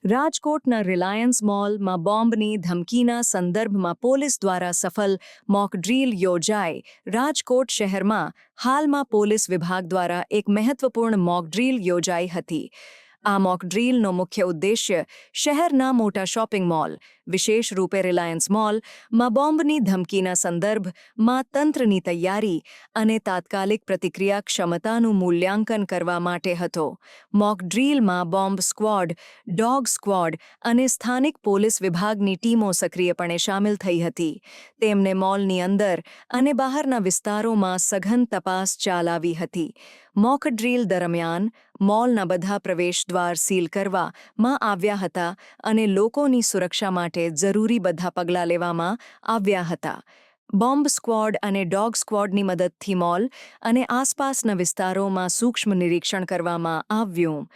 રાજકોટના રિલાયન્સ મોલમાં બોમ્બની ધમકીના સંદર્ભમાં પોલીસ દ્વારા સફળ મોક ડ્રીલ યોજાઈ. રાજકોટ શહેરમાં હાલમાં પોલીસ વિભાગ દ્વારા એક મહત્વપૂર્ણ મોક ડ્રીલ યોજાઈ હતી. આ મોક ડ્રીલનો મુખ્ય ઉદ્દેશ્ય શહેરના મોટા શોપિંગ મોલ, વિશેષ રૂપે રિલાયન્સ મોલમાં બોમ્બની ધમકીના સંદર્ભમાં તંત્રની તૈયારી અને તાત્કાલિક પ્રતિક્રિયા ક્ષમતાનું મૂલ્યાંકન કરવા માટે હતો. મોક ડ્રીલમાં બોમ્બ સ્ક્વોડ, ડોગ સ્ક્વોડ અને સ્થાનિક પોલીસ વિભાગની ટીમો સક્રિયપણે સામેલ થઈ હતી. તેમને મોલની અંદર અને બહારના વિસ્તારોમાં સઘન તપાસ ચાલાવી હતી. મોક ડ્રીલ દરમિયાન મોલના બધા પ્રવેશદ્વાર સીલ કરવામાં આવ્યા હતા અને લોકોની સુરક્ષા માટે જરૂરી બધા પગલાં લેવામાં આવ્યા હતા. બોમ્બ સ્ક્વોડ અને ડોગ સ્ક્વોડની મદદથી મોલ અને આસપાસના વિસ્તારોમાં સૂક્ષ્મ નિરીક્ષણ કરવામાં આવ્યું.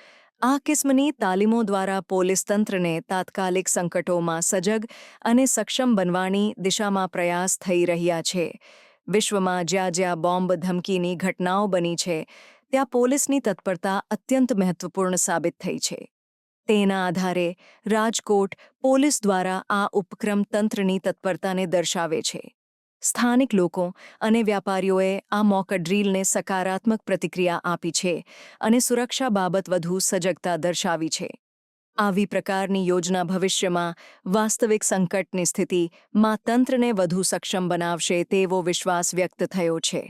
આ કિસ્મની તાલીમો દ્વારા પોલીસ તંત્રને તાત્કાલિક સંકટોમાં સજગ અને સક્ષમ બનવાની દિશામાં પ્રયાસ થઈ રહ્યા છે. વિશ્વમાં જ્યાં જ્યાં બોમ્બ ધમકીની ઘટનાઓ બની છે, ત્યાં પોલીસની તત્પરતા અત્યંત મહત્વપૂર્ણ સાબિત થઈ છે. તેના આધારે રાજકોટ પોલીસ દ્વારા આ ઉપક્રમ તંત્રની તત્પરતાને દર્શાવે છે. સ્થાનિક લોકો અને વ્યાપારીઓએ આ મોક ડ્રીલને સકારાત્મક પ્રતિક્રિયા આપી છે અને સુરક્ષા બાબત વધુ સજગતા દર્શાવી છે. આવી પ્રકારની યોજના ભવિષ્યમાં વાસ્તવિક સંકટની સ્થિતિમાં તંત્રને વધુ સક્ષમ બનાવશે તેવો વિશ્વાસ વ્યક્ત થયો છે.